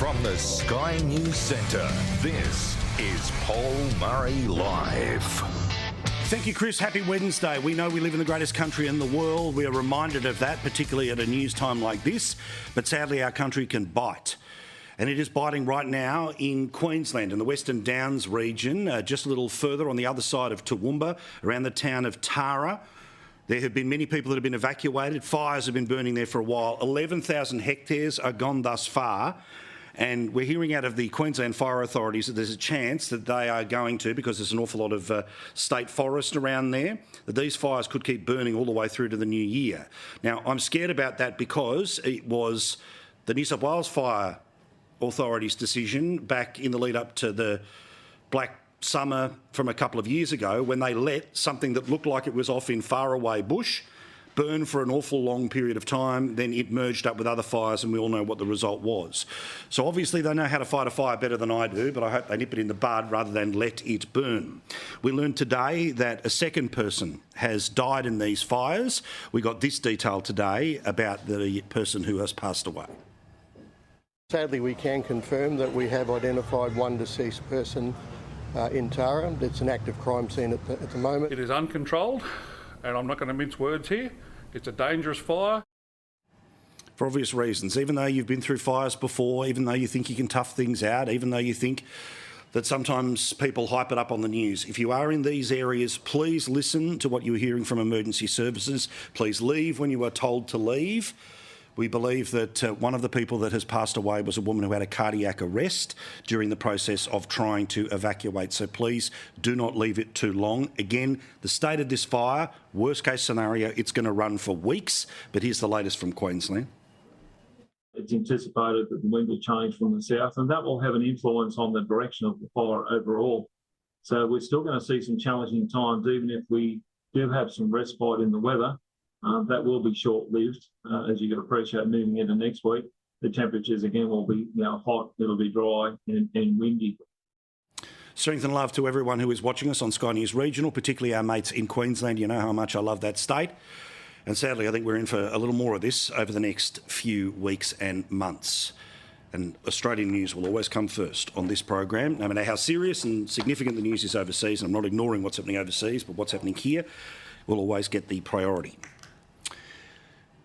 From the Sky News Centre, this is Paul Murray Live. Thank you, Chris. Happy Wednesday. We know we live in the greatest country in the world. We are reminded of that, particularly at a news time like this. But sadly, our country can bite. And it is biting right now in Queensland, in the Western Downs region, just a little further on the other side of Toowoomba, around the town of Tara. There have been many people that have been evacuated. Fires have been burning there for a while. 11,000 hectares are gone thus far. And we're hearing out of the Queensland Fire Authorities that there's a chance that they are going to, because there's an awful lot of state forest around there, that these fires could keep burning all the way through to the new year. Now, I'm scared about that because it was the New South Wales Fire Authorities' decision back in the lead up to the Black Summer from a couple of years ago, when they let something that looked like it was off in faraway bush burn for an awful long period of time. Then it merged up with other fires and we all know what the result was. So obviously they know how to fight a fire better than I do, but I hope they nip it in the bud rather than let it burn. We learned today that a second person has died in these fires. We got this detail today about the person who has passed away. Sadly, we can confirm that we have identified one deceased person in Tara. It's an active crime scene at the moment. It is uncontrolled, and I'm not going to mince words here. It's a dangerous fire. For obvious reasons, even though you've been through fires before, even though you think you can tough things out, even though you think that sometimes people hype it up on the news. If you are in these areas, please listen to what you're hearing from emergency services. Please leave when you are told to leave. We believe that one of the people that has passed away was a woman who had a cardiac arrest during the process of trying to evacuate. So please do not leave it too long. Again, the state of this fire, worst case scenario, it's going to run for weeks. But here's the latest from Queensland. It's anticipated that the wind will change from the south, and that will have an influence on the direction of the fire overall. So we're still going to see some challenging times, even if we do have some respite in the weather. That will be short-lived, as you can appreciate, moving into next week. The temperatures, again, will be hot, it'll be dry and windy. Strength and love to everyone who is watching us on Sky News Regional, particularly our mates in Queensland. You know how much I love that state. And sadly, I think we're in for a little more of this over the next few weeks and months. And Australian news will always come first on this program. No matter how serious and significant the news is overseas, and I'm not ignoring what's happening overseas, but what's happening here will always get the priority.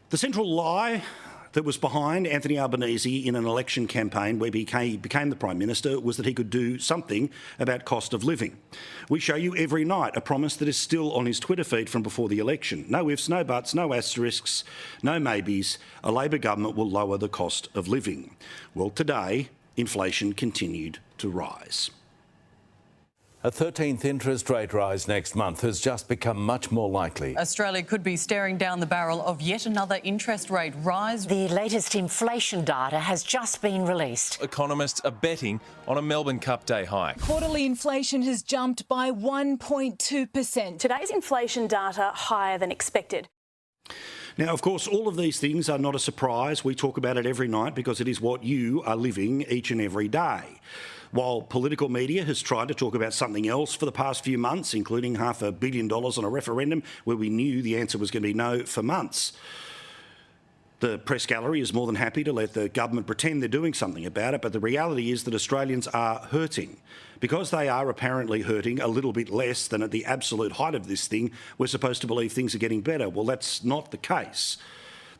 The central lie that was behind Anthony Albanese in an election campaign where he became the Prime Minister was that he could do something about cost of living. We show you every night a promise that is still on his Twitter feed from before the election. No ifs, no buts, no asterisks, no maybes. A Labor government will lower the cost of living. Well, today, inflation continued to rise. A 13th interest rate rise next month has just become much more likely. Australia could be staring down the barrel of yet another interest rate rise. The latest inflation data has just been released. Economists are betting on a Melbourne Cup day hike. Quarterly inflation has jumped by 1.2%. Today's inflation data higher than expected. Now, of course, all of these things are not a surprise. We talk about it every night because it is what you are living each and every day. While political media has tried to talk about something else for the past few months, including $500 million on a referendum where we knew the answer was going to be no for months. The press gallery is more than happy to let the government pretend they're doing something about it, but the reality is that Australians are hurting. Because they are apparently hurting a little bit less than at the absolute height of this thing, we're supposed to believe things are getting better. Well, that's not the case.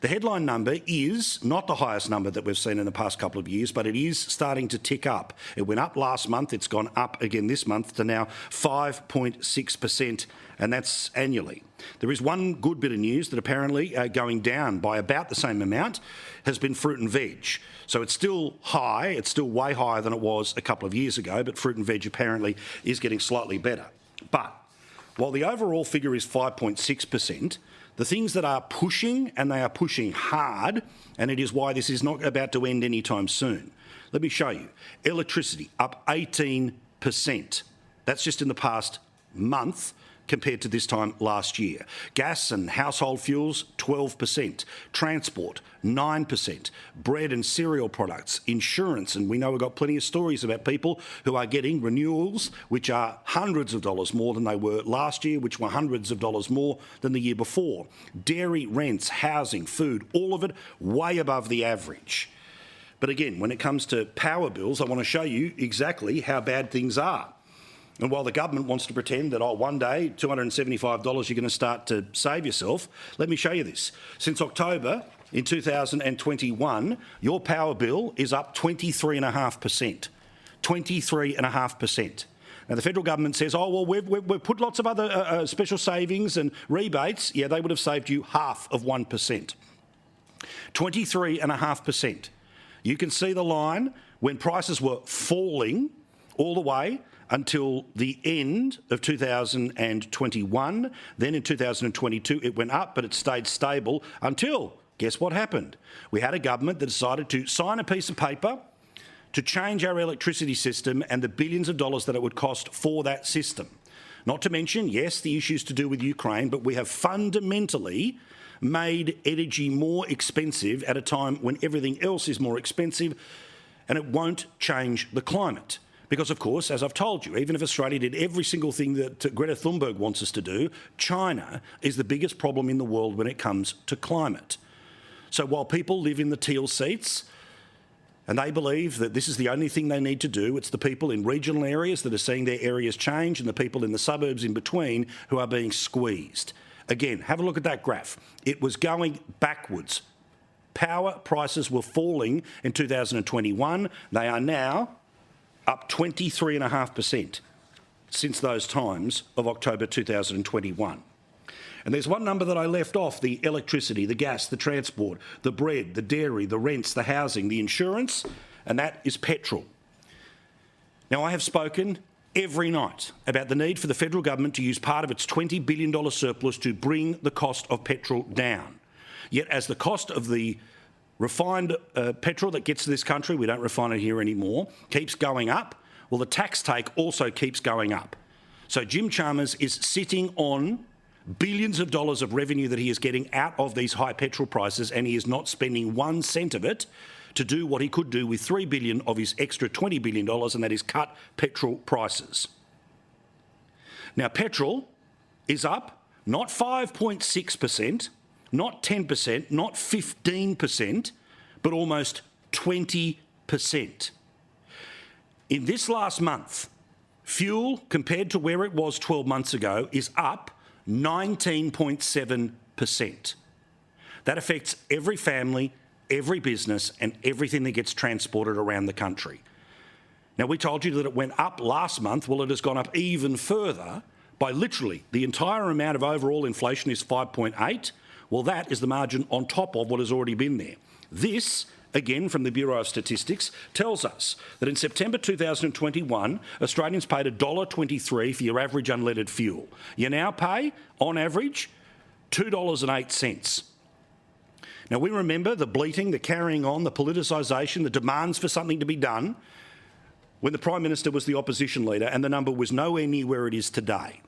The headline number is not the highest number that we've seen in the past couple of years, but it is starting to tick up. It went up last month. It's gone up again this month to now 5.6%, and that's annually. There is one good bit of news that apparently going down by about the same amount has been fruit and veg. So it's still high. It's still way higher than it was a couple of years ago, but fruit and veg apparently is getting slightly better. But while the overall figure is 5.6%, the things that are pushing, and they are pushing hard, and it is why this is not about to end anytime soon. Let me show you. Electricity up 18%. That's just in the past month compared to this time last year. Gas and household fuels, 12%. Transport, 9%. Bread and cereal products, insurance, and we know we've got plenty of stories about people who are getting renewals which are hundreds of dollars more than they were last year, which were hundreds of dollars more than the year before. Dairy, rents, housing, food, all of it way above the average. But again, when it comes to power bills, I want to show you exactly how bad things are. And while the government wants to pretend that, one day, $275, you're going to start to save yourself, let me show you this. Since October in 2021, your power bill is up 23.5%. 23.5%. Now, the federal government says, we've put lots of other special savings and rebates. Yeah, they would have saved you half of 1%. 23.5%. You can see the line when prices were falling all the way until the end of 2021. Then in 2022, it went up, but it stayed stable until, guess what happened? We had a government that decided to sign a piece of paper to change our electricity system and the billions of dollars that it would cost for that system. Not to mention, yes, the issues to do with Ukraine, but we have fundamentally made energy more expensive at a time when everything else is more expensive, and it won't change the climate. Because, of course, as I've told you, even if Australia did every single thing that Greta Thunberg wants us to do, China is the biggest problem in the world when it comes to climate. So while people live in the teal seats and they believe that this is the only thing they need to do, it's the people in regional areas that are seeing their areas change and the people in the suburbs in between who are being squeezed. Again, have a look at that graph. It was going backwards. Power prices were falling in 2021. They are now up 23.5% since those times of October 2021. And there's one number that I left off: the electricity, the gas, the transport, the bread, the dairy, the rents, the housing, the insurance, and that is petrol. Now, I have spoken every night about the need for the federal government to use part of its $20 billion surplus to bring the cost of petrol down. Yet as the cost of the refined petrol that gets to this country, we don't refine it here anymore, keeps going up, well, the tax take also keeps going up. So Jim Chalmers is sitting on billions of dollars of revenue that he is getting out of these high petrol prices, and he is not spending 1 cent of it to do what he could do with $3 billion of his extra $20 billion, and that is cut petrol prices. Now, petrol is up not 5.6%, not 10%, not 15%, but almost 20%. In this last month, fuel, compared to where it was 12 months ago, is up 19.7%. That affects every family, every business, and everything that gets transported around the country. Now, we told you that it went up last month. Well, it has gone up even further by literally the entire amount of overall inflation is 5.8. Well, that is the margin on top of what has already been there. This, again, from the Bureau of Statistics, tells us that in September 2021, Australians paid $1.23 for your average unleaded fuel. You now pay, on average, $2.08. Now, we remember the bleating, the carrying on, the politicisation, the demands for something to be done when the Prime Minister was the opposition leader, and the number was nowhere near where it is today.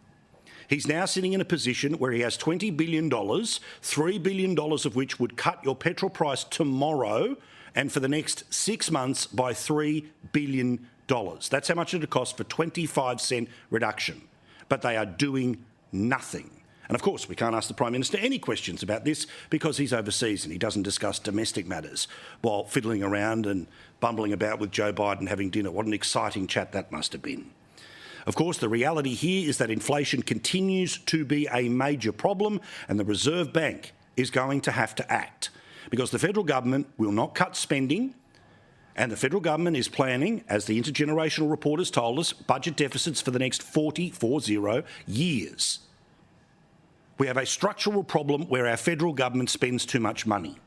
He's now sitting in a position where he has $20 billion, $3 billion of which would cut your petrol price tomorrow and for the next 6 months by $3 billion. That's how much it would cost for 25-cent reduction. But they are doing nothing. And of course, we can't ask the Prime Minister any questions about this because he's overseas and he doesn't discuss domestic matters while fiddling around and bumbling about with Joe Biden having dinner. What an exciting chat that must have been. Of course, the reality here is that inflation continues to be a major problem, and the Reserve Bank is going to have to act because the federal government will not cut spending, and the federal government is planning, as the intergenerational report has told us, budget deficits for the next 40 years. We have a structural problem where our federal government spends too much money.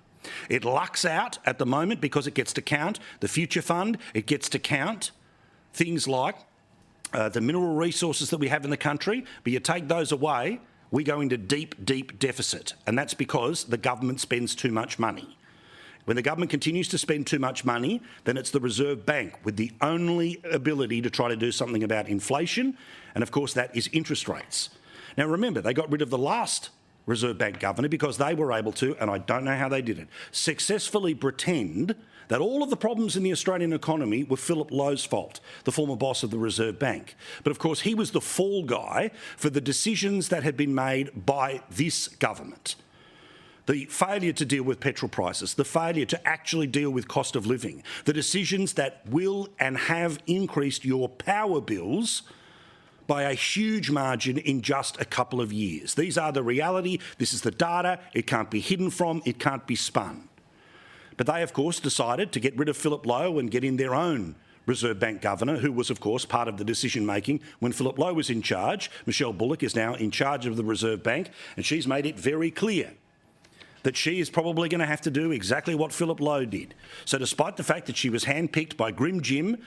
It lucks out at the moment because it gets to count the future fund, it gets to count things like the mineral resources that we have in the country, but you take those away, we go into deep, deep deficit, and that's because the government spends too much money. When the government continues to spend too much money, then it's the Reserve Bank with the only ability to try to do something about inflation, and of course that is interest rates. Now remember, they got rid of the last Reserve Bank governor because they were able to, and I don't know how they did it, successfully pretend that all of the problems in the Australian economy were Philip Lowe's fault, the former boss of the Reserve Bank. But of course, he was the fall guy for the decisions that had been made by this government. the failure to deal with petrol prices, the failure to actually deal with cost of living, the decisions that will and have increased your power bills by a huge margin in just a couple of years. These are the reality. This is the data. It can't be hidden from. It can't be spun. But they, of course, decided to get rid of Philip Lowe and get in their own Reserve Bank governor, who was, of course, part of the decision-making when Philip Lowe was in charge. Michelle Bullock is now in charge of the Reserve Bank, and she's made it very clear that she is probably going to have to do exactly what Philip Lowe did. So despite the fact that she was handpicked by Grim Jim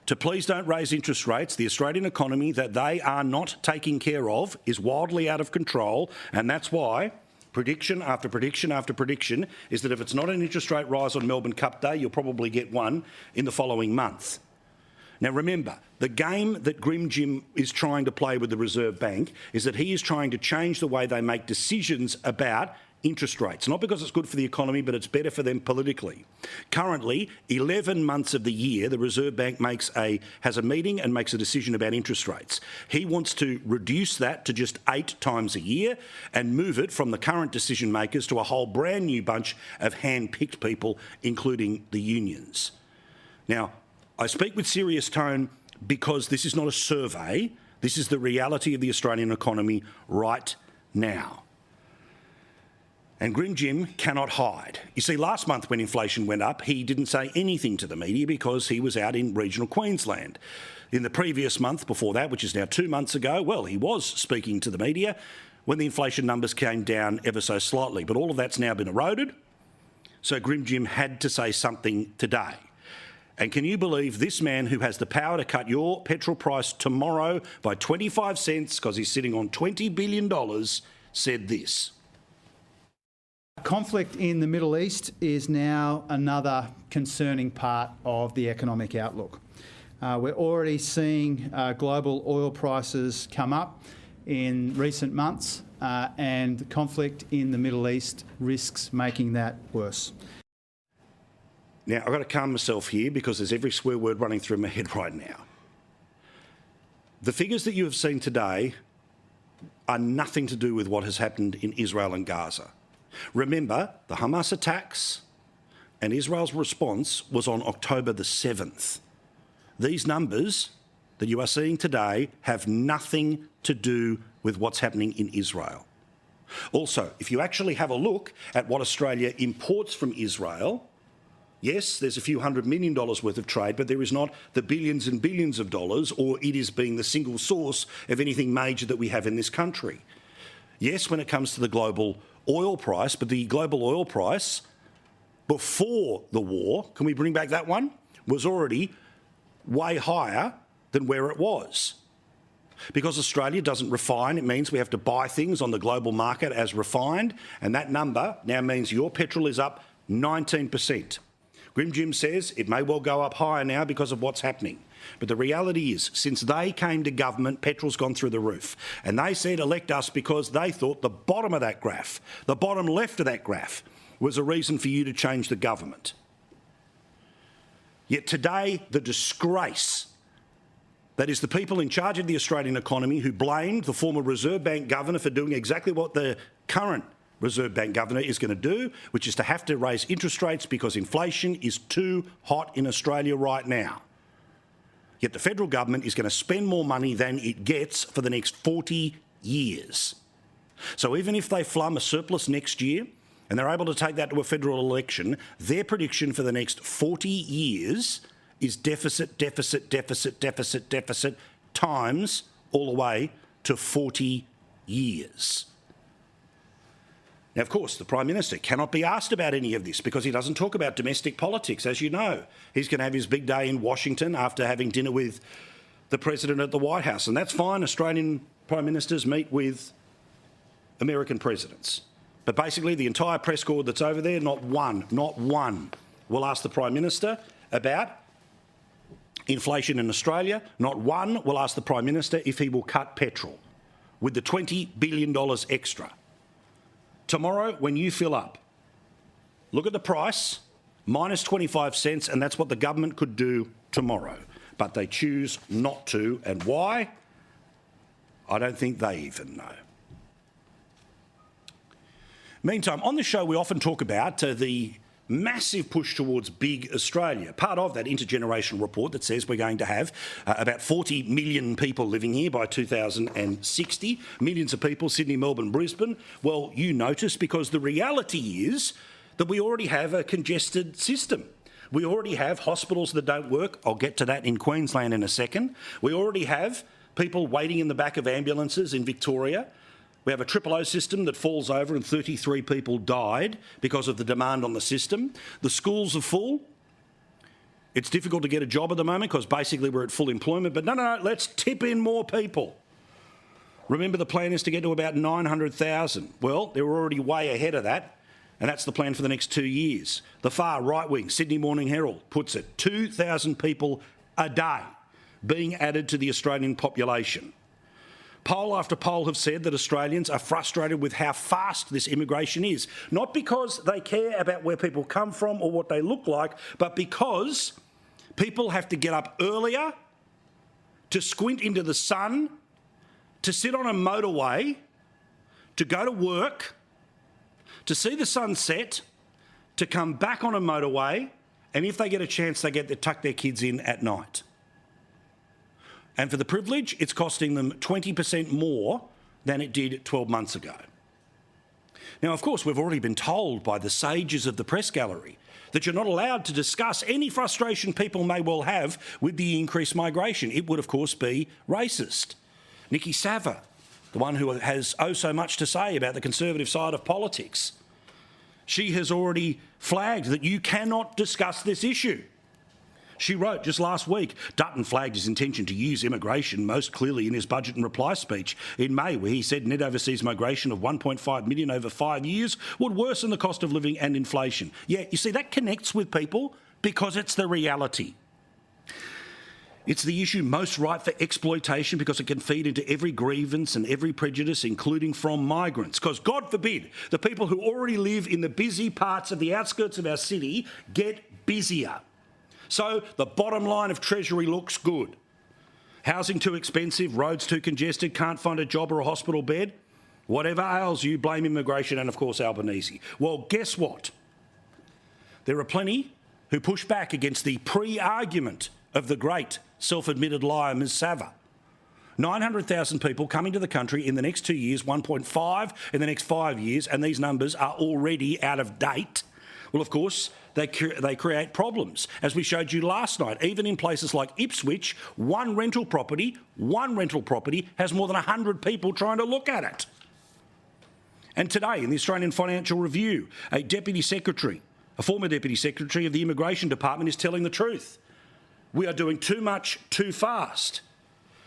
to please don't raise interest rates, the Australian economy that they are not taking care of is wildly out of control, and that's why prediction after prediction after prediction is that if it's not an interest rate rise on Melbourne Cup Day, you'll probably get one in the following month. Now remember, the game that Grim Jim is trying to play with the Reserve Bank is that he is trying to change the way they make decisions about interest rates, not because it's good for the economy, but it's better for them politically. Currently, 11 months of the year, the Reserve Bank has a meeting and makes a decision about interest rates. He wants to reduce that to just 8 times a year and move it from the current decision makers to a whole brand new bunch of hand-picked people, including the unions. Now, I speak with serious tone because this is not a survey. This is the reality of the Australian economy right now. And Grim Jim cannot hide. You see, last month when inflation went up, he didn't say anything to the media because he was out in regional Queensland. In the previous month before that, which is now 2 months ago, well, he was speaking to the media when the inflation numbers came down ever so slightly. But all of that's now been eroded. So Grim Jim had to say something today. And can you believe this man who has the power to cut your petrol price tomorrow by 25 cents because he's sitting on $20 billion said this? Conflict in the Middle East is now another concerning part of the economic outlook. We're already seeing global oil prices come up in recent months, and the conflict in the Middle East risks making that worse. Now, I've got to calm myself here because there's every swear word running through my head right now. The figures that you have seen today are nothing to do with what has happened in Israel and Gaza. Remember, the Hamas attacks and Israel's response was on October the 7th. These numbers that you are seeing today have nothing to do with what's happening in Israel. Also, if you actually have a look at what Australia imports from Israel, yes, there's a few $100 million worth of trade, but there is not the billions and billions of dollars, or it is being the single source of anything major that we have in this country. Yes, when it comes to the global oil price, but the global oil price before the war, can we bring back that one, was already way higher than where it was. Because Australia doesn't refine, it means we have to buy things on the global market as refined, and that number now means your petrol is up 19%. Grim Jim says it may well go up higher now because of what's happening. But the reality is, since they came to government, petrol's gone through the roof. And they said elect us because they thought the bottom of that graph, the bottom left of that graph, was a reason for you to change the government. Yet today, the disgrace that is the people in charge of the Australian economy who blamed the former Reserve Bank governor for doing exactly what the current Reserve Bank governor is going to do, which is to have to raise interest rates because inflation is too hot in Australia right now. Yet the federal government is going to spend more money than it gets for the next 40 years. So even if they flum a surplus next year and they're able to take that to a federal election, their prediction for the next 40 years is deficit, deficit, deficit, deficit, deficit, times all the way to 40 years. Now, of course, the Prime Minister cannot be asked about any of this because he doesn't talk about domestic politics, as you know. He's going to have his big day in Washington after having dinner with the President at the White House, and that's fine. Australian Prime Ministers meet with American presidents. But basically, the entire press corps that's over there, not one will ask the Prime Minister about inflation in Australia. Not one will ask the Prime Minister if he will cut petrol with the $20 billion extra. Tomorrow, when you fill up, look at the price, minus 25 cents, and that's what the government could do tomorrow. But they choose not to. And why? I don't think they even know. Meantime, on the show we often talk about the massive push towards big Australia. Part of that intergenerational report that says we're going to have about 40 million people living here by 2060. Millions of people, Sydney, Melbourne, Brisbane. Well, you notice because the reality is that we already have a congested system. We already have hospitals that don't work. I'll get to that in Queensland in a second. We already have people waiting in the back of ambulances in Victoria. We have a 000 system that falls over and 33 people died because of the demand on the system. The schools are full. It's difficult to get a job at the moment because basically we're at full employment. But no, let's tip in more people. Remember, the plan is to get to about 900,000. Well, they're already way ahead of that, and that's the plan for the next 2 years. The far right wing, Sydney Morning Herald, puts it 2,000 people a day being added to the Australian population. Poll after poll have said that Australians are frustrated with how fast this immigration is. Not because they care about where people come from or what they look like, but because people have to get up earlier, to squint into the sun, to sit on a motorway, to go to work, to see the sun set, to come back on a motorway, and if they get a chance, they get to tuck their kids in at night. And for the privilege, it's costing them 20% more than it did 12 months ago. Now, of course, we've already been told by the sages of the press gallery that you're not allowed to discuss any frustration people may well have with the increased migration. It would, of course, be racist. Nikki Sava, the one who has so much to say about the conservative side of politics, she has already flagged that you cannot discuss this issue. She wrote just last week, Dutton flagged his intention to use immigration most clearly in his budget and reply speech in May, where he said net overseas migration of 1.5 million over 5 years would worsen the cost of living and inflation. Yeah, you see, that connects with people because it's the reality. It's the issue most ripe for exploitation because it can feed into every grievance and every prejudice, including from migrants. Because, God forbid, the people who already live in the busy parts of the outskirts of our city get busier. So the bottom line of Treasury looks good. Housing too expensive, roads too congested, can't find a job or a hospital bed. Whatever ails you, blame immigration and, of course, Albanese. Well, guess what? There are plenty who push back against the pre-argument of the great self-admitted liar, Ms Sava. 900,000 people coming to the country in the next 2 years, 1.5 in the next 5 years, and these numbers are already out of date. Well, of course, they create problems. As we showed you last night, even in places like Ipswich, one rental property has more than 100 people trying to look at it. And today, in the Australian Financial Review, a former Deputy Secretary of the Immigration Department is telling the truth. We are doing too much too fast.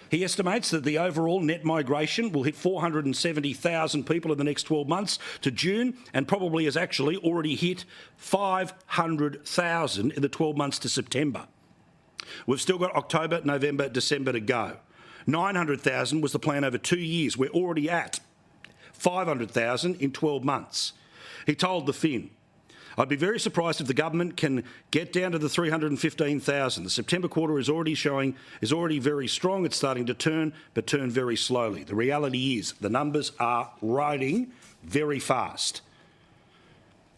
He estimates that the overall net migration will hit 470,000 people in the next 12 months to June, and probably has actually already hit 500,000 in the 12 months to September. We've still got October, November, December to go. 900,000 was the plan over 2 years. We're already at 500,000 in 12 months. He told the Fin, I'd be very surprised if the government can get down to the 315,000. The September quarter is already very strong. It's starting to turn, but turn very slowly. The reality is the numbers are riding very fast.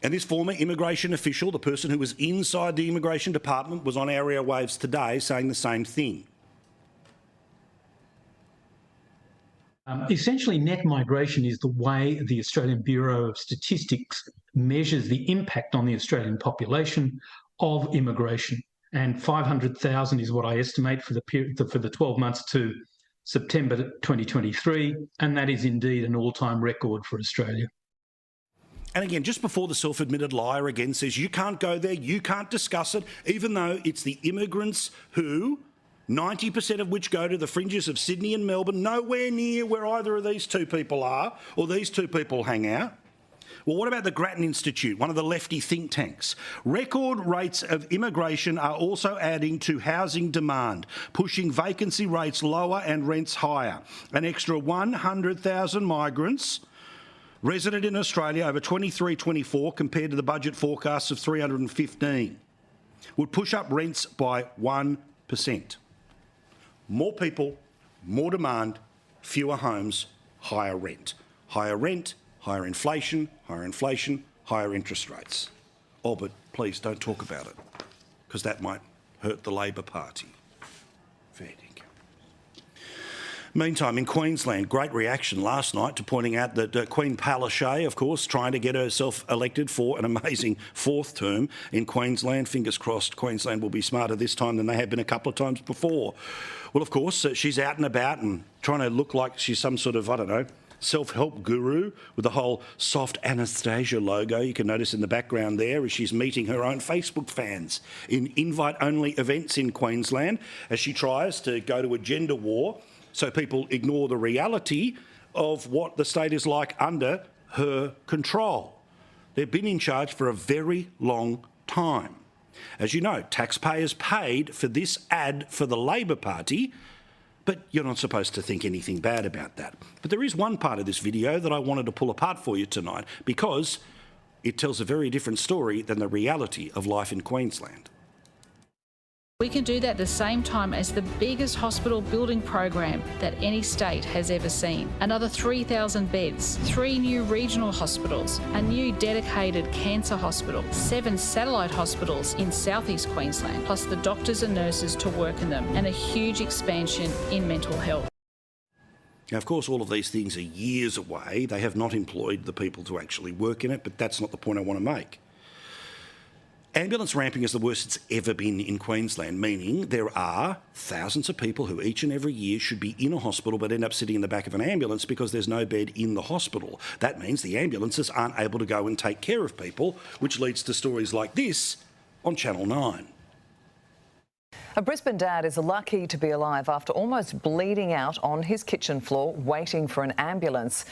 And this former immigration official, the person who was inside the immigration department, was on our airwaves today saying the same thing. Essentially, net migration is the way the Australian Bureau of Statistics measures the impact on the Australian population of immigration. And 500,000 is what I estimate for the period for the 12 months to September 2023, and that is indeed an all-time record for Australia. And again, just before the self-admitted liar again says you can't go there, you can't discuss it, even though it's the immigrants who 90% of which go to the fringes of Sydney and Melbourne, nowhere near where either of these two people are or these two people hang out. Well, what about the Grattan Institute, one of the lefty think tanks? Record rates of immigration are also adding to housing demand, pushing vacancy rates lower and rents higher. An extra 100,000 migrants resident in Australia over 23-24 compared to the budget forecasts of 315 would push up rents by 1%. More people, more demand, fewer homes, higher rent. Higher rent higher inflation, higher interest rates. Oh, but please don't talk about it, because that might hurt the Labor Party. Fair dinkum. Meantime, in Queensland, great reaction last night to pointing out that Queen Palaszczuk, of course, trying to get herself elected for an amazing fourth term in Queensland. Fingers crossed Queensland will be smarter this time than they have been a couple of times before. Well, of course, she's out and about and trying to look like she's some sort of, I don't know, self-help guru with the whole soft Anastasia logo you can notice in the background there as she's meeting her own Facebook fans in invite-only events in Queensland as she tries to go to a gender war so people ignore the reality of what the state is like under her control. They've been in charge for a very long time. As you know, taxpayers paid for this ad for the Labor Party, but you're not supposed to think anything bad about that. But there is one part of this video that I wanted to pull apart for you tonight because it tells a very different story than the reality of life in Queensland. We can do that at the same time as the biggest hospital building program that any state has ever seen. Another 3,000 beds, 3 new regional hospitals, a new dedicated cancer hospital, 7 satellite hospitals in southeast Queensland, plus the doctors and nurses to work in them, and a huge expansion in mental health. Now, of course, all of these things are years away. They have not employed the people to actually work in it, but that's not the point I want to make. Ambulance ramping is the worst it's ever been in Queensland, meaning there are thousands of people who each and every year should be in a hospital but end up sitting in the back of an ambulance because there's no bed in the hospital. That means the ambulances aren't able to go and take care of people, which leads to stories like this on Channel 9. A Brisbane dad is lucky to be alive after almost bleeding out on his kitchen floor waiting for an ambulance.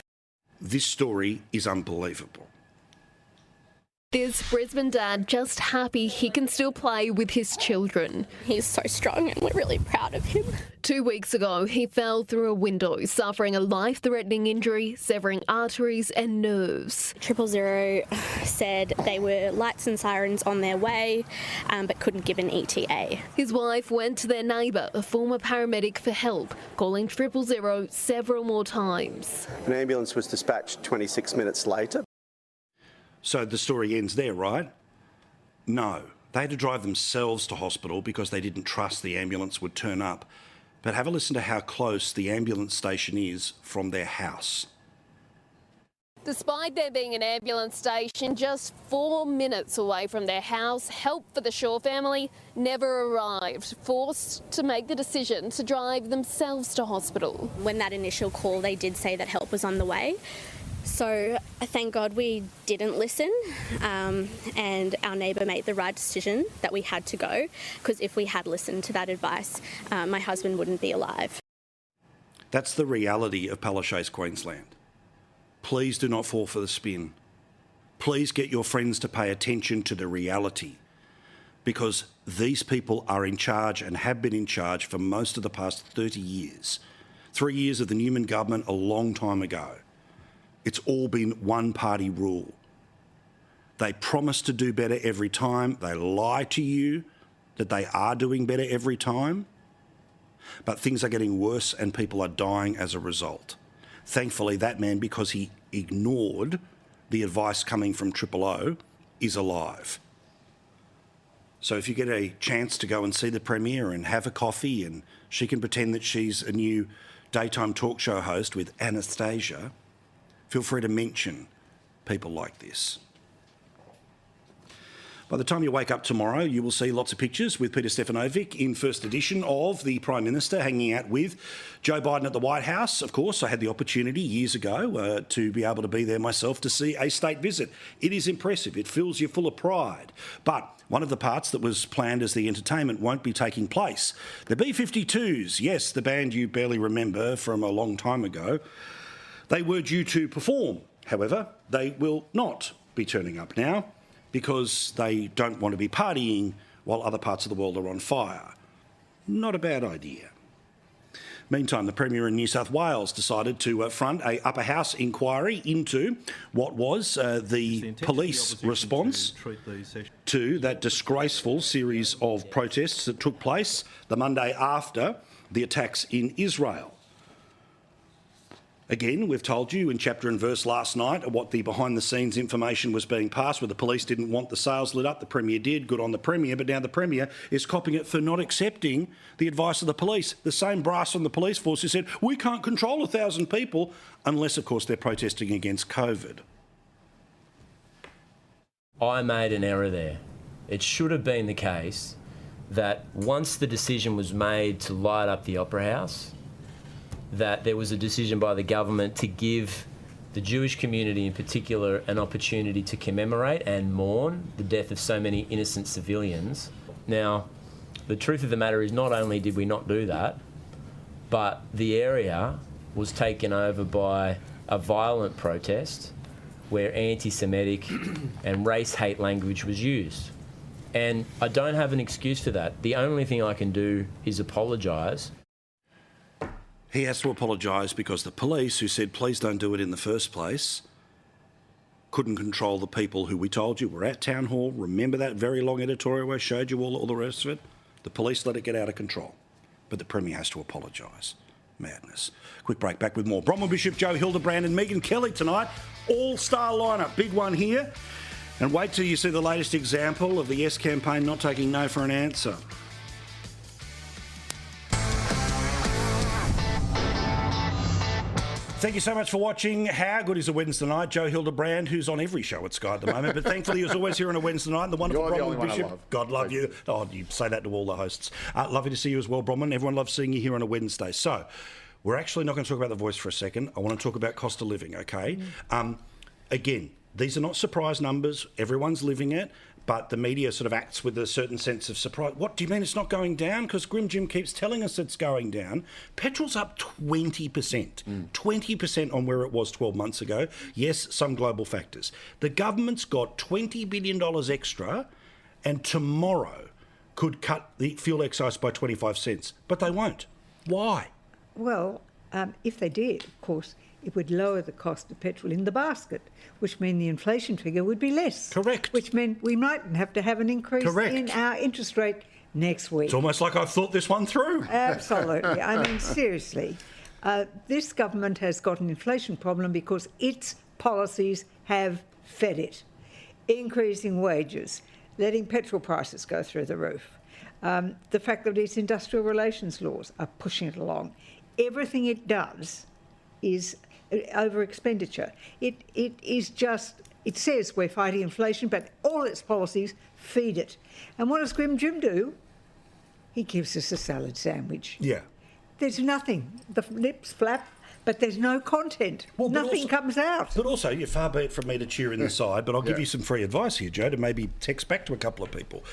This story is unbelievable. This Brisbane dad just happy he can still play with his children. He's so strong and we're really proud of him. 2 weeks ago, he fell through a window, suffering a life-threatening injury, severing arteries and nerves. 000 said they were lights and sirens on their way, but couldn't give an ETA. His wife went to their neighbour, a former paramedic, for help, calling 000 several more times. An ambulance was dispatched 26 minutes later. So the story ends there, right? No. They had to drive themselves to hospital because they didn't trust the ambulance would turn up. But have a listen to how close the ambulance station is from their house. Despite there being an ambulance station just 4 minutes away from their house, help for the Shaw family never arrived, forced to make the decision to drive themselves to hospital. When that initial call, they did say that help was on the way. So thank God we didn't listen, and our neighbour made the right decision that we had to go, because if we had listened to that advice, my husband wouldn't be alive. That's the reality of Palaszczuk's Queensland. Please do not fall for the spin. Please get your friends to pay attention to the reality, because these people are in charge and have been in charge for most of the past 30 years. 3 years of the Newman government a long time ago. It's all been one-party rule. They promise to do better every time. They lie to you that they are doing better every time. But things are getting worse and people are dying as a result. Thankfully, that man, because he ignored the advice coming from 000, is alive. So if you get a chance to go and see the Premier and have a coffee and she can pretend that she's a new daytime talk show host with Anastasia, feel free to mention people like this. By the time you wake up tomorrow, you will see lots of pictures with Peter Stefanovic in First Edition of the Prime Minister hanging out with Joe Biden at the White House. Of course, I had the opportunity years ago to be able to be there myself to see a state visit. It is impressive. It fills you full of pride. But one of the parts that was planned as the entertainment won't be taking place. The B-52s, yes, the band you barely remember from a long time ago, they were due to perform. However, they will not be turning up now because they don't want to be partying while other parts of the world are on fire. Not a bad idea. Meantime, the Premier in New South Wales decided to front a upper house inquiry into what was the police response to that disgraceful series of protests that took place the Monday after the attacks in Israel. Again, we've told you in chapter and verse last night what the behind-the-scenes information was being passed, where the police didn't want the sales lit up. The Premier did. Good on the Premier. But now the Premier is copying it for not accepting the advice of the police. The same brass on the police force who said, we can't control 1,000 people unless, of course, they're protesting against COVID. I made an error there. It should have been the case that once the decision was made to light up the Opera House, that there was a decision by the government to give the Jewish community in particular an opportunity to commemorate and mourn the death of so many innocent civilians. Now, the truth of the matter is not only did we not do that, but the area was taken over by a violent protest where anti-Semitic and race hate language was used. And I don't have an excuse for that. The only thing I can do is apologise. He has to apologise because the police, who said, please don't do it in the first place, couldn't control the people who we told you were at Town Hall. Remember that very long editorial where I showed you all the rest of it? The police let it get out of control. But the Premier has to apologise. Madness. Quick break, back with more. Bronwyn Bishop, Joe Hildebrand and Megyn Kelly tonight. All-star lineup. Big one here. And wait till you see the latest example of the Yes campaign not taking no for an answer. Thank you so much for watching. How good is a Wednesday night? Joe Hildebrand, who's on every show at Sky at the moment, but thankfully he's always here on a Wednesday night. The wonderful Bronwyn Bishop. God love you. Oh, you say that to all the hosts. Lovely to see you as well, Bronwyn. Everyone loves seeing you here on a Wednesday. So, we're actually not going to talk about The Voice for a second. I want to talk about cost of living, okay? Again, these are not surprise numbers. Everyone's living it. But the media sort of acts with a certain sense of surprise. What do you mean it's not going down? Because Grim Jim keeps telling us it's going down. Petrol's up 20%. 20% on where it was 12 months ago. Yes, some global factors. The government's got $20 billion extra and tomorrow could cut the fuel excise by 25 cents. But they won't. Why? Well, if they did, of course, it would lower the cost of petrol in the basket, which means the inflation figure would be less. Correct. Which meant we mightn't have to have an increase in our interest rate next week. It's almost like I've thought this one through. Absolutely. I mean, seriously. This government has got an inflation problem because its policies have fed it. Increasing wages, letting petrol prices go through the roof. The fact that its industrial relations laws are pushing it along. Everything it does is over expenditure. It is just, it says we're fighting inflation, but all its policies feed it. And what does Grim Jim do? He gives us a salad sandwich. Yeah. There's nothing. The lips flap, but there's no content. Well, nothing comes out. But also, far be it from me to cheer in the side, but I'll give you some free advice here, Joe, to maybe text back to a couple of people.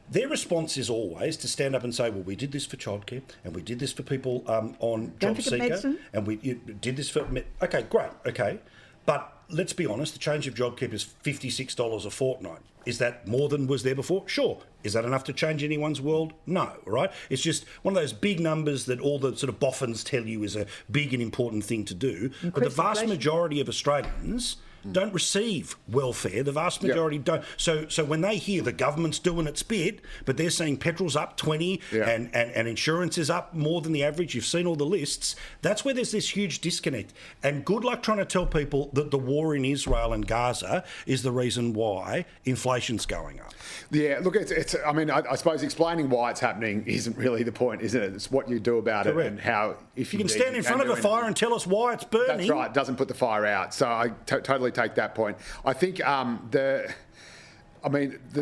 Their response is always to stand up and say, well, we did this for childcare and we did this for people on Job Seeker and we did this for... OK, great, OK. But let's be honest, the change of JobKeeper is $56 a fortnight. Is that more than was there before? Sure. Is that enough to change anyone's world? No, right? It's just one of those big numbers that all the sort of boffins tell you is a big and important thing to do. But the vast majority of Australians don't receive welfare. The vast majority don't. So when they hear the government's doing its bit, but they're saying petrol's up 20 and insurance is up more than the average, you've seen all the lists, that's where there's this huge disconnect. And good luck trying to tell people that the war in Israel and Gaza is the reason why inflation's going up. Yeah, look, it's I mean, I suppose explaining why it's happening isn't really the point, isn't it? It's what you do about it and how... If you can stand in front of a fire and tell us why it's burning. That's right, it doesn't put the fire out. So I totally take that point. I think the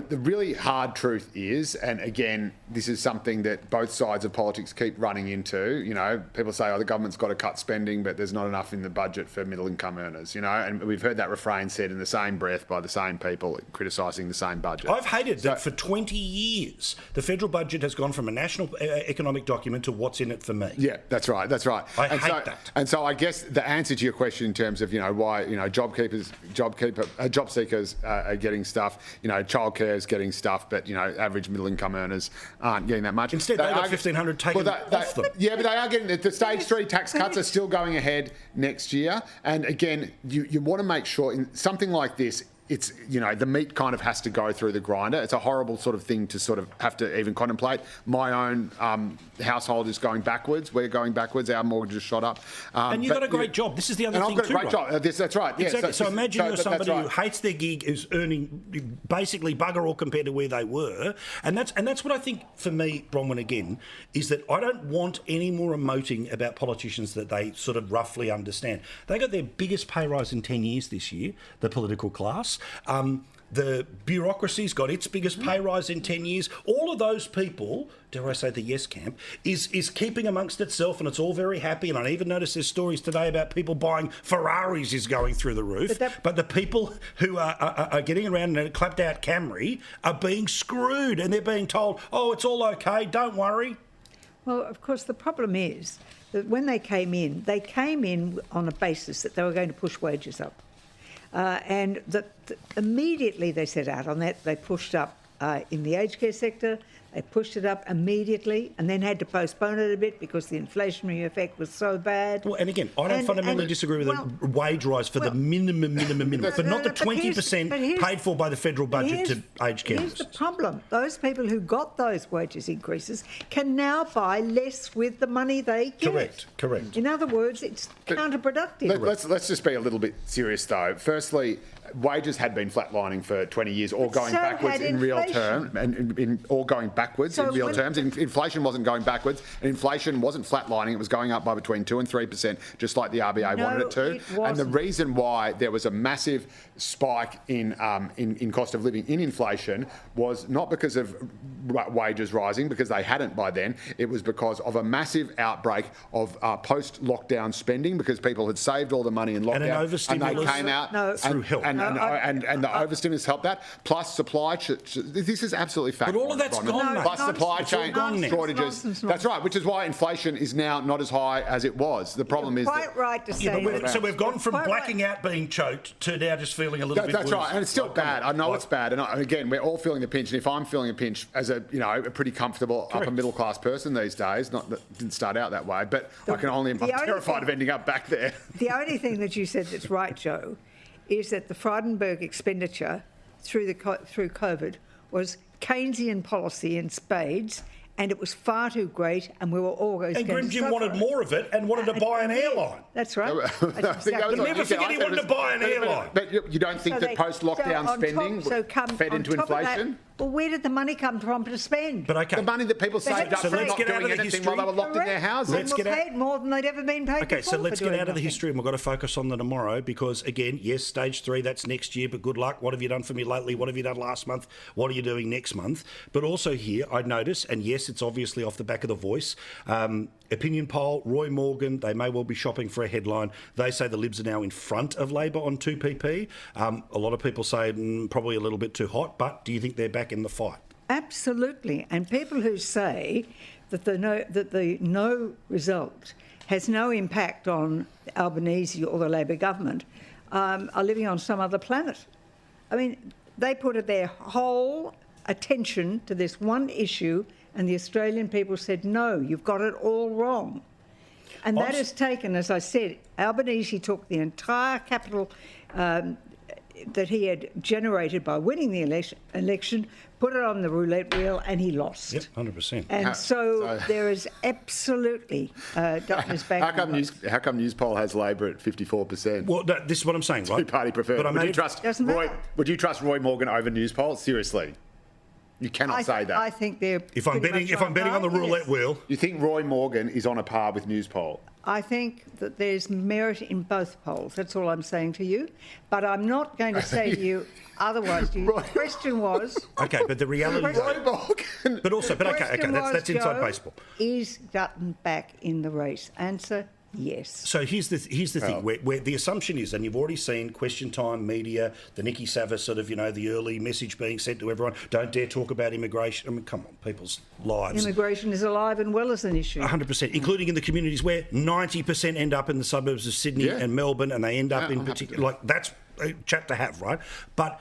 really hard truth is, and again, this is something that both sides of politics keep running into, people say, oh, the government's got to cut spending, but there's not enough in the budget for middle income earners, and we've heard that refrain said in the same breath by the same people criticising the same budget. I've hated that for 20 years. The federal budget has gone from a national economic document to what's in it for me. Yeah, that's right. I hate that. And so I guess the answer to your question in terms of, why, job seekers are getting stuff, childcare is getting stuff, but average middle income earners aren't getting that much. Instead, they got 1,500 taken off them. Yeah, but they are getting the stage 3 tax cuts are still going ahead next year. And again, you want to make sure in something like this, it's, you know, the meat kind of has to go through the grinder. It's a horrible sort of thing to sort of have to even contemplate. My own household is going backwards. We're going backwards. Our mortgage is shot up. And you've got a great job. This is the other thing too, right? I've got a great job. That's right. Yeah, exactly. So imagine you're somebody right. who hates their gig, who's earning basically bugger all compared to where they were. And that's what I think, for me, Bronwyn, again, is that I don't want any more emoting about politicians that they sort of roughly understand. They got their biggest pay rise in 10 years this year, the political class. The bureaucracy's got its biggest pay rise in 10 years. All of those people, dare I say the yes camp, is keeping amongst itself, and it's all very happy. And I even noticed there's stories today about people buying Ferraris is going through the roof. But the people who are getting around in a clapped out Camry are being screwed, and they're being told, oh, it's all okay, don't worry. Well, of course, the problem is that when they came in on a basis that they were going to push wages up. And that immediately they set out on that. They pushed up in the aged care sector. They pushed it up immediately and then had to postpone it a bit because the inflationary effect was so bad. Well, and again, I don't fundamentally disagree with the wage rise for the minimum, but not the 20% paid for by the federal budget to aged care. Here's the problem. Those people who got those wages increases can now buy less with the money they get. Correct. In other words, it's counterproductive. Let's just be a little bit serious, though. Firstly, wages had been flatlining for 20 years, or going backwards in real terms, Inflation wasn't going backwards, and inflation wasn't flatlining. It was going up by between 2% and 3%, just like the RBA wanted it to. And the reason why there was a massive spike in cost of living, in inflation, was not because of wages rising, because they hadn't by then. It was because of a massive outbreak of post-lockdown spending, because people had saved all the money in lockdown, and they came out through help. And the overstimulus helped that. Plus supply, this is absolutely fact. But all of that's gone now. Plus supply chain shortages. That's right, which is why inflation is now not as high as it was. The problem is quite right to say so we've gone from blacking out, being choked, to now just feeling a little bit. That's right, and it's still bad. I know it's bad, and again, we're all feeling the pinch. And if I'm feeling a pinch as a pretty comfortable upper middle class person these days, didn't start out that way, but I'm terrified of ending up back there. The only thing that you said that's right, Joe, is that the Frydenberg expenditure through COVID was Keynesian policy in spades, and it was far too great, and we were all going to And Grim Jim wanted more of it and wanted to buy an airline. That's right. Never forget he wanted to buy an airline. But you don't think that post-lockdown spending fed into inflation? Well, where did the money come from to spend? But okay. The money that people saved up for not doing anything while they were locked in their houses. They were paid more than they'd ever been paid before. Okay, so let's get out of the history, and we've got to focus on the tomorrow, because, again, yes, stage 3, that's next year, but good luck. What have you done for me lately? What have you done last month? What are you doing next month? But also here, I notice, and yes, it's obviously off the back of The Voice, opinion poll, Roy Morgan, they may well be shopping for a headline. They say the Libs are now in front of Labor on 2PP. A lot of people say probably a little bit too hot, but do you think they're back in the fight? Absolutely. And people who say that the no result has no impact on Albanese or the Labor government are living on some other planet. I mean, they put their whole attention to this one issue, and the Australian people said, no, you've got it all wrong. And that has taken, as I said, Albanese took the entire capital that he had generated by winning the election, put it on the roulette wheel, and he lost. Yep, 100%. And so there is absolutely darkness back. How come Newspoll has Labor at 54%? Well, this is what I'm saying, right? Two-party preferred. But would you trust Roy Morgan over Newspoll? Seriously? You cannot say that. I think they're. If I'm betting on the roulette wheel, you think Roy Morgan is on a par with Newspoll? I think that there's merit in both polls. That's all I'm saying to you. But I'm not going to say to you otherwise. The question was. Okay, but the reality is. Roy Morgan. But okay, that's inside baseball. Is Dutton back in the race? Answer. Yes. So here's the thing, where the assumption is, and you've already seen Question Time, media, the Nikki Savas sort of, the early message being sent to everyone, don't dare talk about immigration. I mean, come on, people's lives. Immigration is alive and well as an issue. 100%, including in the communities where 90% end up in the suburbs of Sydney and Melbourne, and they end up in particular, like, that's a chat to have, right? But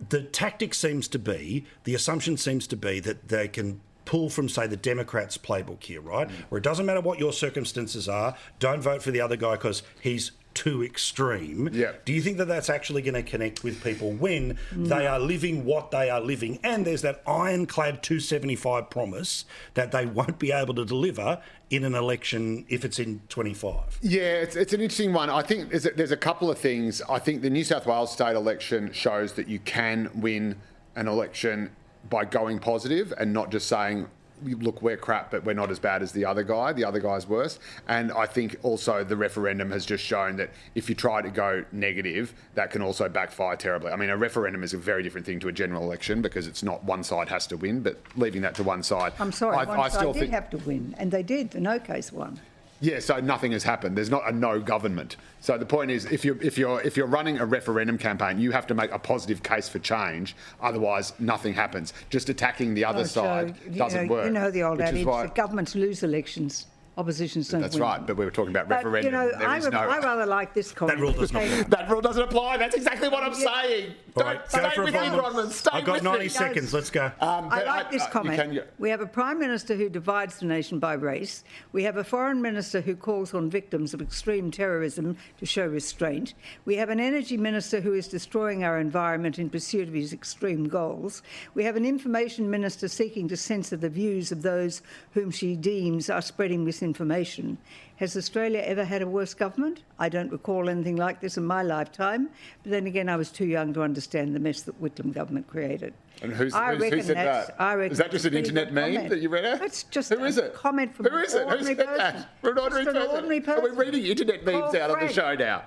the tactic seems to be, the assumption seems to be that they can pull from, say, the Democrats' playbook here, right? Where it doesn't matter what your circumstances are, don't vote for the other guy because he's too extreme. Yeah. Do you think that that's actually going to connect with people when they are living what they are living, and there's that ironclad 275 promise that they won't be able to deliver in an election if it's in 25? Yeah, it's an interesting one. I think there's a couple of things. I think the New South Wales state election shows that you can win an election by going positive and not just saying, look, we're crap, but we're not as bad as the other guy. The other guy's worse. And I think also the referendum has just shown that if you try to go negative, that can also backfire terribly. I mean, a referendum is a very different thing to a general election because it's not one side has to win, but leaving that to one side. I'm sorry, one side did have to win, and they did. The no case won. Yeah, so nothing has happened. There's not a no government. So the point is, if you're running a referendum campaign, you have to make a positive case for change. Otherwise, nothing happens. Just attacking the other side doesn't work. You know the old adage that governments lose elections. Oppositions don't That's win. right, but we were talking about referendum. I rather like this comment. That rule does not apply. That rule doesn't apply. That's exactly what I'm saying. All right, Stay with me, Bronwyn. Stay I've got with 90 me. seconds. Let's go. I like this comment. We have a Prime Minister who divides the nation by race. We have a Foreign Minister who calls on victims of extreme terrorism to show restraint. We have an Energy Minister who is destroying our environment in pursuit of his extreme goals. We have an Information Minister seeking to censor the views of those whom she deems are spreading misinformation. Has Australia ever had a worse government? I don't recall anything like this in my lifetime. But then again, I was too young to understand the mess that Whitlam government created. And who said that? Is that just an internet meme that you read out? That's just Who is it? Comment from Who is it? Who said that? From an ordinary person. Are we reading internet memes out on the show now?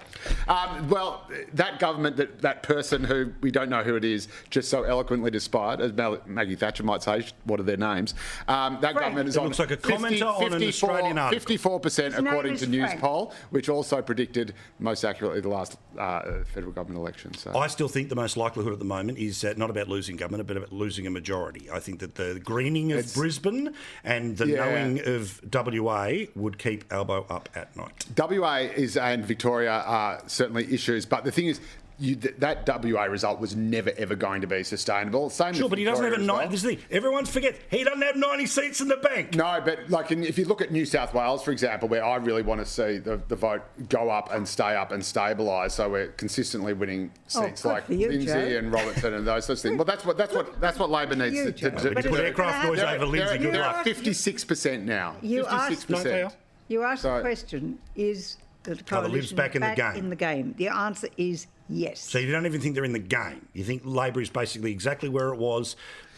Well, that government, that person who we don't know who it is, just so eloquently despite, as Maggie Thatcher might say, what are their names? That government is on. Looks like a commenter on an Australian article. 54% according to News Poll, which also predicted most accurately the last federal government election. So I still think the most likelihood at the moment is not about losing government, but about losing a majority. I think that the greening of Brisbane and the knowing of WA would keep Albo up at night. WA and Victoria are certainly issues, but the thing is, that WA result was never ever going to be sustainable. Same sure, but he doesn't have 90. This is the thing. Everyone forgets he doesn't have 90 seats in the bank. No, but if you look at New South Wales, for example, where I really want to see the vote go up and stay up and stabilise, so we're consistently winning seats like Lindsay and Robertson and those sorts of things. Well, that's what Labor needs to do. Put aircraft noise over Lindsay. Good luck. 56% now. You 56%. You asked the question: is the coalition back in the game? The answer is yes. So you don't even think they're in the game? You think Labor is basically exactly where it was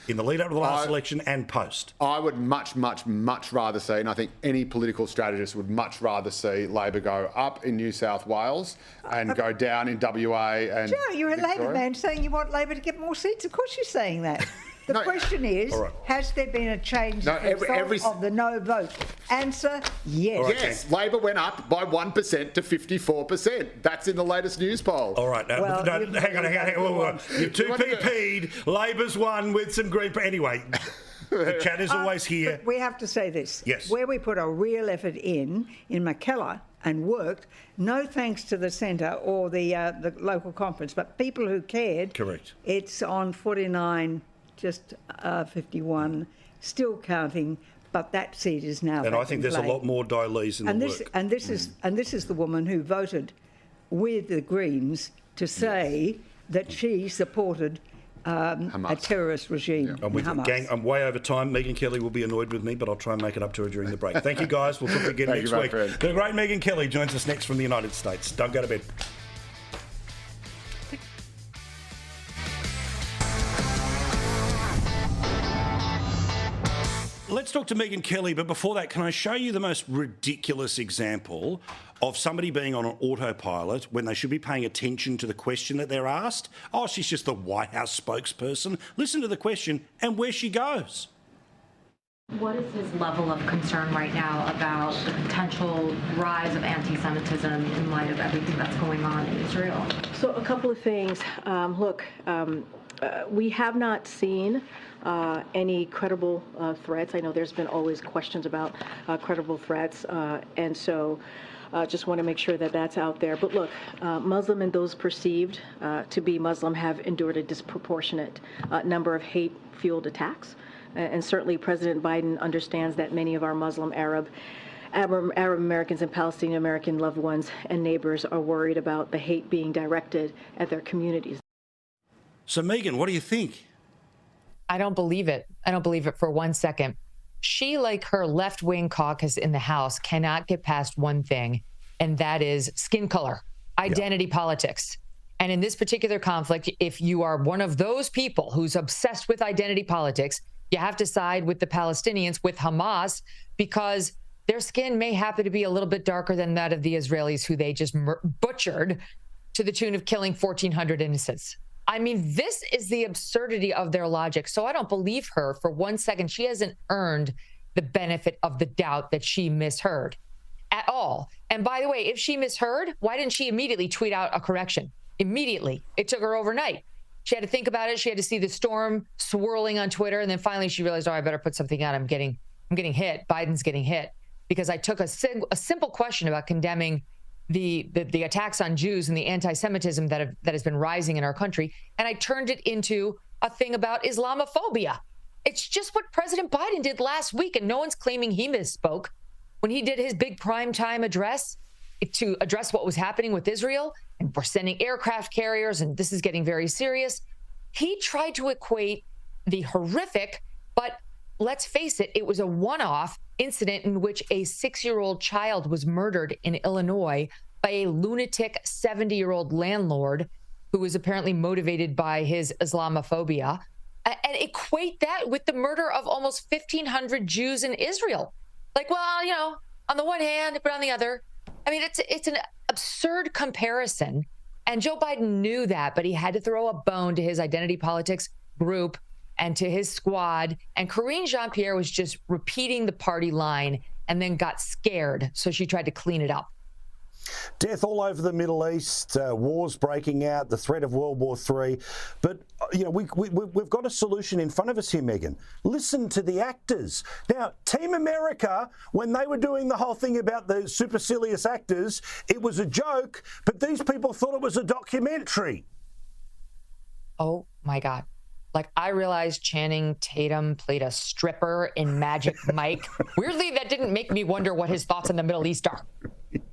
in the lead up to the last election and post? I would much rather see, and I think any political strategist would much rather see Labor go up in New South Wales and go down in WA and Joe, you're a Victoria. Labor man saying you want Labor to get more seats. Of course you're saying that. The question is, has there been a change of the no vote? Answer, yes. Yes, Labor went up by 1% to 54%. That's in the latest news poll. All right, hang on. You've 2PP'd, Labor's won with some green... Anyway, the chat is always here. But we have to say this. Yes. Where we put a real effort in Mackellar and worked, no thanks to the centre or the local conference, but people who cared. Correct. It's on 49... just 51, still counting, but that seat is now. And I think there's a lot more Dialyse in the work. And this is the woman who voted with the Greens to say that she supported a terrorist regime. I'm with you. Gang, I'm way over time. Megyn Kelly will be annoyed with me, but I'll try and make it up to her during the break. Thank you, guys. We'll talk again next week. The great Megyn Kelly joins us next from the United States. Don't go to bed. Let's talk to Megyn Kelly, but before that, can I show you the most ridiculous example of somebody being on an autopilot when they should be paying attention to the question that they're asked? Oh, she's just the White House spokesperson. Listen to the question and where she goes. What is his level of concern right now about the potential rise of anti-Semitism in light of everything that's going on in Israel? So a couple of things. We have not seen any credible threats. I know there's been always questions about credible threats, and so just want to make sure that that's out there. But look, Muslim and those perceived to be Muslim have endured a disproportionate number of hate-fueled attacks, and certainly President Biden understands that many of our Muslim, Arab Arab Americans and Palestinian American loved ones and neighbors are worried about the hate being directed at their communities. So, Megyn, what do you think? I don't believe it. I don't believe it for 1 second. She, like her left-wing caucus in the House, cannot get past one thing, and that is skin color, identity politics. And in this particular conflict, if you are one of those people who's obsessed with identity politics, you have to side with the Palestinians, with Hamas, because their skin may happen to be a little bit darker than that of the Israelis, who they just butchered to the tune of killing 1,400 innocents. I mean, this is the absurdity of their logic. So I don't believe her for 1 second. She hasn't earned the benefit of the doubt that she misheard at all. And by the way, if she misheard, why didn't she immediately tweet out a correction? Immediately. It took her overnight. She had to think about it. She had to see the storm swirling on Twitter. And then finally she realized, oh, I better put something out. I'm getting hit. Biden's getting hit. Because I took a simple question about condemning the attacks on Jews and the anti-Semitism that has been rising in our country, and I turned it into a thing about Islamophobia. It's just what President Biden did last week, and no one's claiming he misspoke when he did his big primetime address to address what was happening with Israel, and we're sending aircraft carriers, and this is getting very serious. He tried to equate the horrific, but let's face it, it was a one-off incident in which a 6-year-old child was murdered in Illinois by a lunatic 70-year-old landlord who was apparently motivated by his Islamophobia, and equate that with the murder of almost 1,500 Jews in Israel. Like, well, you know, on the one hand, but on the other, I mean, it's an absurd comparison. And Joe Biden knew that, but he had to throw a bone to his identity politics group and to his squad. And Karine Jean-Pierre was just repeating the party line and then got scared. So she tried to clean it up. Death all over the Middle East, wars breaking out, the threat of World War III. But, you know, we've got a solution in front of us here, Megyn. Listen to the actors. Now, Team America, when they were doing the whole thing about the supercilious actors, it was a joke, but these people thought it was a documentary. Oh, my God. Like, I realized Channing Tatum played a stripper in Magic Mike. Weirdly, that didn't make me wonder what his thoughts on the Middle East are.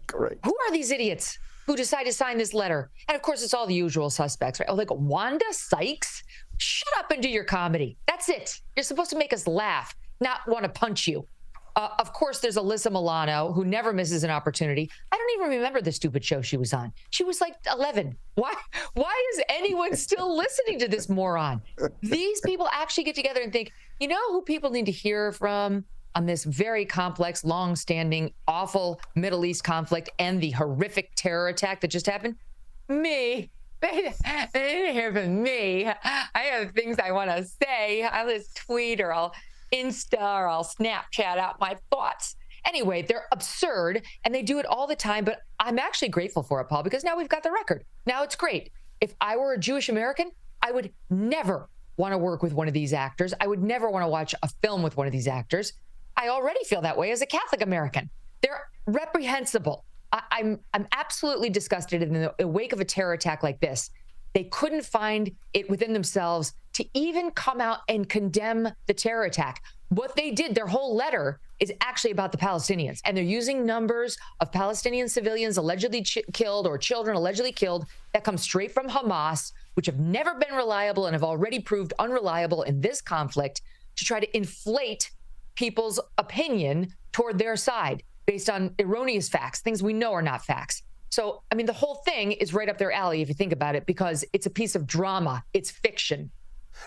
Correct. Who are these idiots who decide to sign this letter? And of course, it's all the usual suspects, right? Oh, like Wanda Sykes? Shut up and do your comedy. That's it. You're supposed to make us laugh, not want to punch you. Of course, there's Alyssa Milano, who never misses an opportunity. I don't even remember the stupid show she was on. She was like 11. Why is anyone still listening to this moron? These people actually get together and think, you know who people need to hear from on this very complex, long-standing, awful Middle East conflict and the horrific terror attack that just happened? Me. They didn't hear from me. I have things I want to say. I'll just tweet or I'll Insta or I'll Snapchat out my thoughts. Anyway, they're absurd and they do it all the time, but I'm actually grateful for it, Paul, because now we've got the record. Now it's great. If I were a Jewish American, I would never want to work with one of these actors. I would never want to watch a film with one of these actors. I already feel that way as a Catholic American. They're reprehensible. I'm absolutely disgusted in the wake of a terror attack like this. They couldn't find it within themselves to even come out and condemn the terror attack. What they did, their whole letter is actually about the Palestinians. And they're using numbers of Palestinian civilians allegedly killed or children allegedly killed that come straight from Hamas, which have never been reliable and have already proved unreliable in this conflict, to try to inflate people's opinion toward their side based on erroneous facts, things we know are not facts. So, I mean, the whole thing is right up their alley if you think about it, because it's a piece of drama. It's fiction.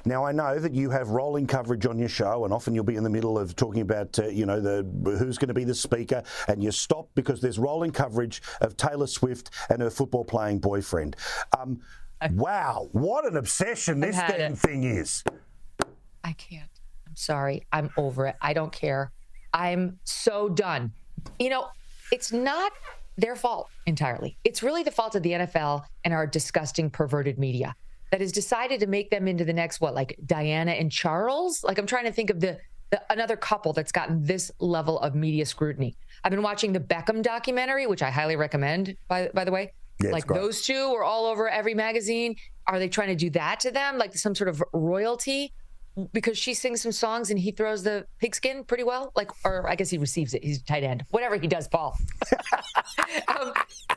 Now, I know that you have rolling coverage on your show, and often you'll be in the middle of talking about, who's going to be the speaker, and you stop because there's rolling coverage of Taylor Swift and her football-playing boyfriend. Wow, what an obsession this damn thing is. I can't. I'm sorry. I'm over it. I don't care. I'm so done. You know, it's not their fault entirely. It's really the fault of the NFL and our disgusting, perverted media that has decided to make them into the next, like Diana and Charles? Like, I'm trying to think of another couple that's gotten this level of media scrutiny. I've been watching the Beckham documentary, which I highly recommend, by the way. Yeah, like, those two are all over every magazine. Are they trying to do that to them? Like some sort of royalty? because she sings some songs and he throws the pigskin pretty well. Like, or I guess he receives it. He's a tight end. Whatever he does, Paul.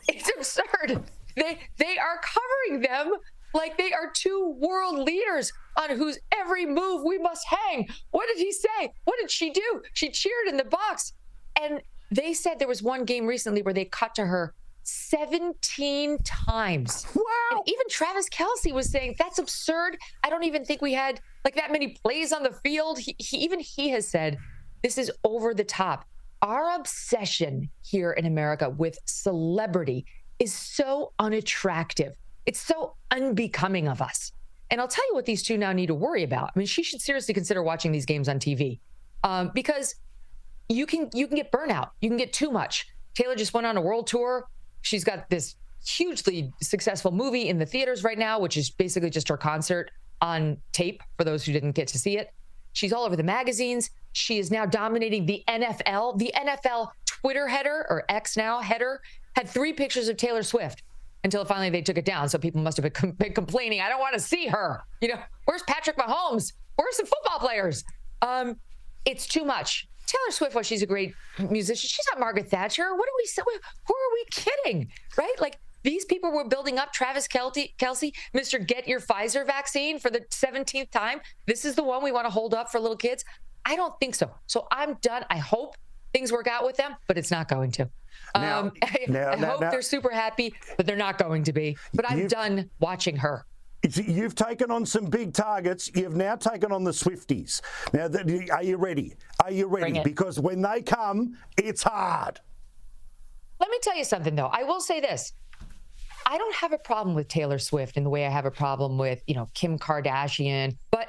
It's absurd. They are covering them like they are two world leaders on whose every move we must hang. What did he say? What did she do? She cheered in the box. And they said there was one game recently where they cut to her 17 times. Wow. And even Travis Kelce was saying, that's absurd. I don't even think we had like that many plays on the field. He has said, this is over the top. Our obsession here in America with celebrity is so unattractive. It's so unbecoming of us. And I'll tell you what these two now need to worry about. I mean, she should seriously consider watching these games on TV because you can get burnout. You can get too much. Taylor just went on a world tour. She's got this hugely successful movie in the theaters right now, which is basically just her concert on tape for those who didn't get to see it. She's all over the magazines. She is now dominating the NFL. The NFL Twitter header, or X now header, had 3 pictures of Taylor Swift until finally they took it down. So people must have been complaining, I don't want to see her. You know, where's Patrick Mahomes? Where's the football players? It's too much. Taylor Swift, well, she's a great musician. She's not Margaret Thatcher. Who are we kidding, right? Like, these people were building up Travis Kelce, Mr. Get Your Pfizer vaccine for the 17th time. This is the one we want to hold up for little kids. I don't think so. So I'm done. I hope things work out with them, but it's not going to. I hope they're super happy, but they're not going to be. But I'm done watching her. You've taken on some big targets. You've now taken on the Swifties. Now, are you ready? Are you ready? Because when they come, it's hard. Let me tell you something, though. I will say this. I don't have a problem with Taylor Swift in the way I have a problem with, Kim Kardashian, but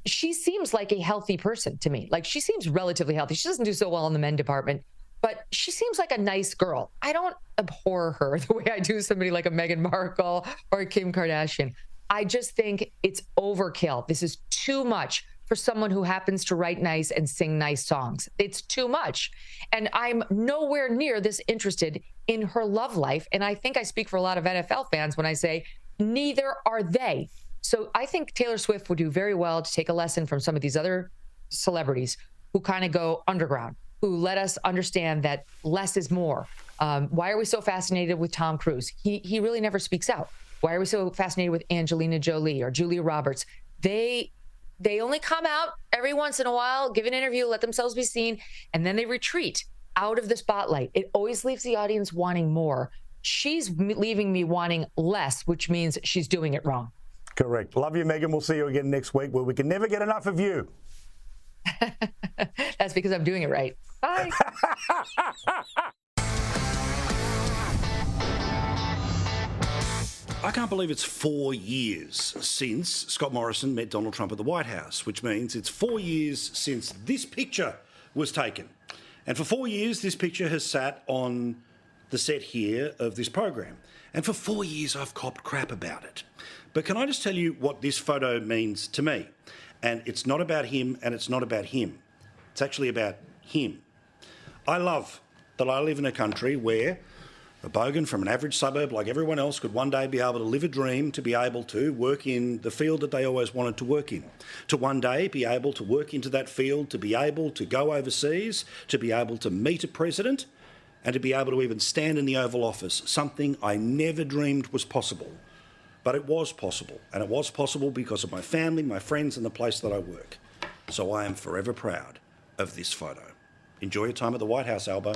she seems like a healthy person to me. Like, she seems relatively healthy. She doesn't do so well in the men department, but she seems like a nice girl. I don't abhor her the way I do somebody like a Meghan Markle or a Kim Kardashian. I just think it's overkill. This is too much for someone who happens to write nice and sing nice songs. It's too much. And I'm nowhere near this interested in her love life. And I think I speak for a lot of NFL fans when I say neither are they. So I think Taylor Swift would do very well to take a lesson from some of these other celebrities who kind of go underground, who let us understand that less is more. Why are we so fascinated with Tom Cruise? He really never speaks out. Why are we so fascinated with Angelina Jolie or Julia Roberts? They only come out every once in a while, give an interview, let themselves be seen, and then they retreat out of the spotlight. It always leaves the audience wanting more. She's leaving me wanting less, which means she's doing it wrong. Correct. Love you, Megyn. We'll see you again next week where we can never get enough of you. That's because I'm doing it right. Bye. I can't believe it's 4 years since Scott Morrison met Donald Trump at the White House, which means it's 4 years since this picture was taken. And for 4 years, this picture has sat on the set here of this program. And for 4 years, I've copped crap about it. But can I just tell you what this photo means to me? And it's not about him and it's not about him. It's actually about him. I love that I live in a country where a bogan from an average suburb like everyone else could one day be able to live a dream, to be able to work in the field that they always wanted to work in, to one day be able to work into that field, to be able to go overseas, to be able to meet a president, and to be able to even stand in the Oval Office, something I never dreamed was possible. But it was possible, and it was possible because of my family, my friends, and the place that I work. So I am forever proud of this photo. Enjoy your time at the White House, Albo.